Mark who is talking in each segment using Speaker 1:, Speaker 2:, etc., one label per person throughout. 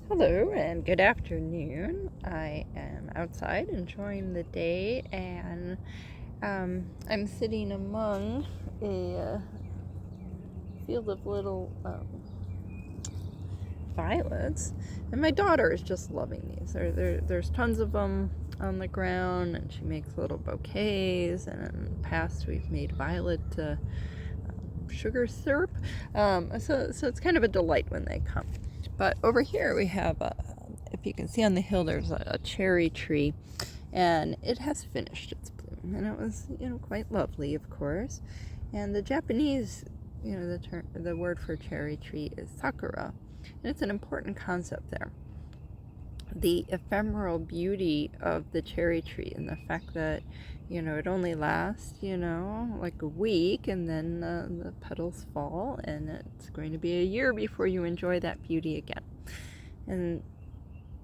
Speaker 1: Hello and good afternoon. I am outside enjoying the day, and I'm sitting among a field of little violets, and my daughter is just loving these. There's tons of them on the ground, and she makes little bouquets. And in the past, we've made violet sugar syrup, so it's kind of a delight when they come. But over here we have, if you can see on the hill, there's a cherry tree, and it has finished its bloom, and it was, quite lovely, of course. And the Japanese, the word for cherry tree is Sakura, and it's an important concept there. The ephemeral beauty of the cherry tree and the fact that, it only lasts, like a week, and then the petals fall, and it's going to be a year before you enjoy that beauty again. And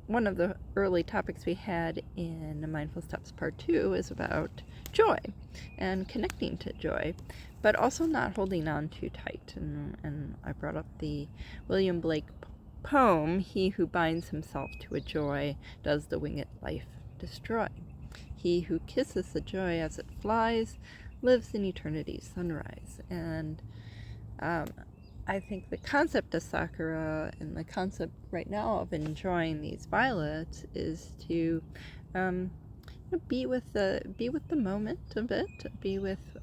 Speaker 1: one of the early topics we had in Mindful Steps Part 2 is about joy and connecting to joy, but also not holding on too tight. And I brought up the William Blake poem, "He who binds himself to a joy does the winged life destroy. He who kisses the joy as it flies lives in eternity's sunrise." And I think the concept of Sakura and the concept right now of enjoying these violets is to be with the moment a bit, be with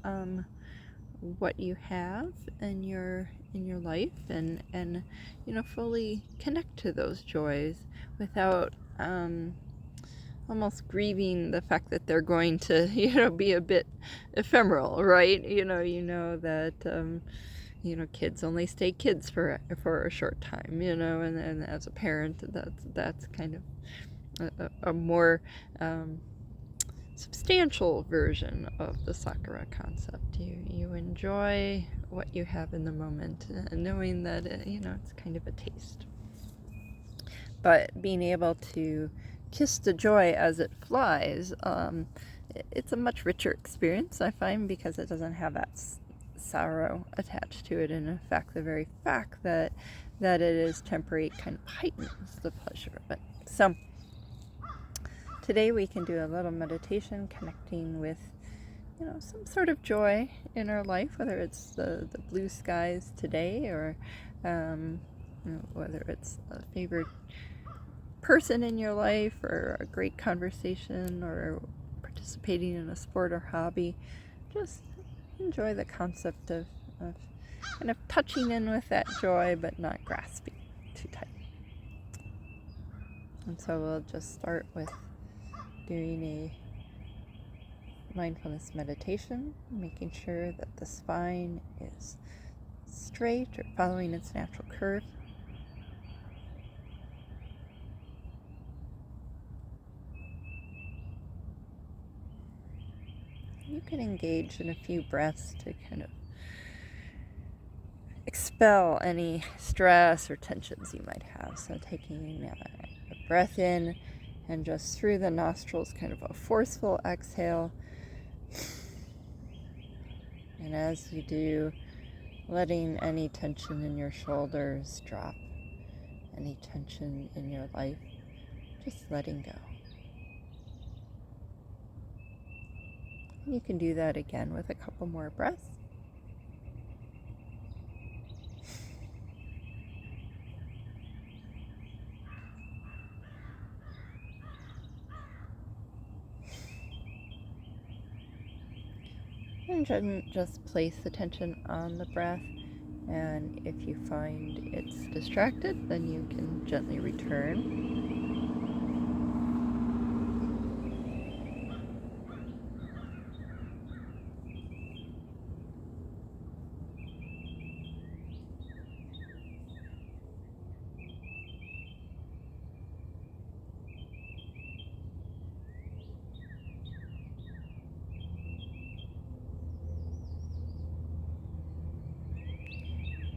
Speaker 1: what you have in your life, and fully connect to those joys without almost grieving the fact that they're going to be a bit ephemeral, right? That kids only stay kids for a short time, and as a parent, that's kind of a more substantial version of the Sakura concept. You enjoy what you have in the moment, knowing that it's kind of a taste. But being able to kiss the joy as it flies, it's a much richer experience, I find, because it doesn't have that sorrow attached to it. And in fact, the very fact that it is temporary kind of heightens the pleasure of it. So today we can do a little meditation connecting with some sort of joy in our life, whether it's the blue skies today, or whether it's a favorite person in your life, or a great conversation, or participating in a sport or hobby. Just enjoy the concept of kind of touching in with that joy, but not grasping too tight. And so we'll just start with doing a mindfulness meditation, making sure that the spine is straight or following its natural curve. You can engage in a few breaths to kind of expel any stress or tensions you might have. So taking a breath in, and just through the nostrils, kind of a forceful exhale. And as you do, letting any tension in your shoulders drop, any tension in your life, just letting go. You can do that again with a couple more breaths. And just place the attention on the breath, and if you find it's distracted, then you can gently return.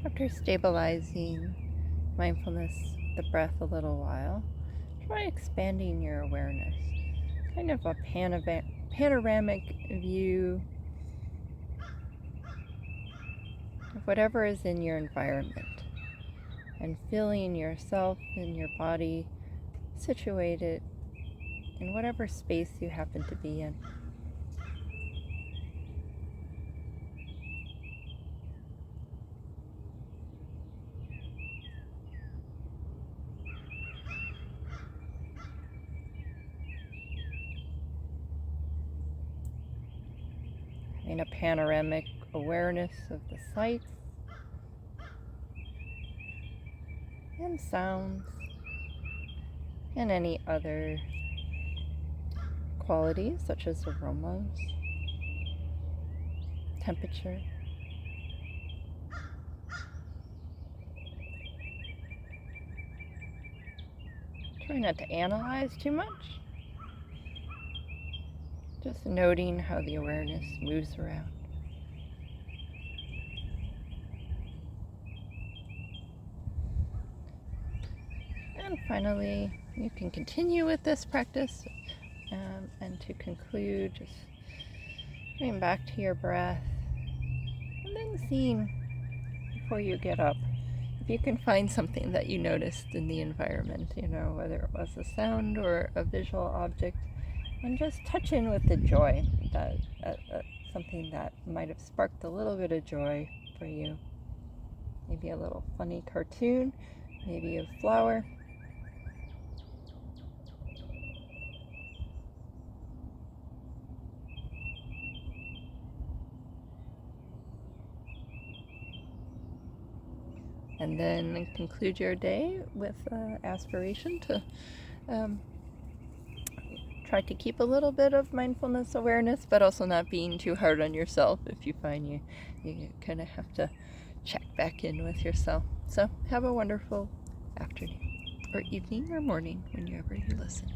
Speaker 1: After stabilizing mindfulness, the breath a little while, try expanding your awareness. Kind of a panoramic view of whatever is in your environment. and feeling yourself and your body situated in whatever space you happen to be in. Having a panoramic awareness of the sights and sounds and any other qualities such as aromas, temperature. Try not to analyze too much. Just noting how the awareness moves around. And finally, you can continue with this practice. And to conclude, just going back to your breath and then seeing before you get up if you can find something that you noticed in the environment, whether it was a sound or a visual object, and just touch in with the joy, that something that might have sparked a little bit of joy for you. Maybe a little funny cartoon, maybe a flower. And then conclude your day with aspiration to try to keep a little bit of mindfulness awareness, but also not being too hard on yourself if you find you kind of have to check back in with yourself. So have a wonderful afternoon or evening or morning whenever you listen.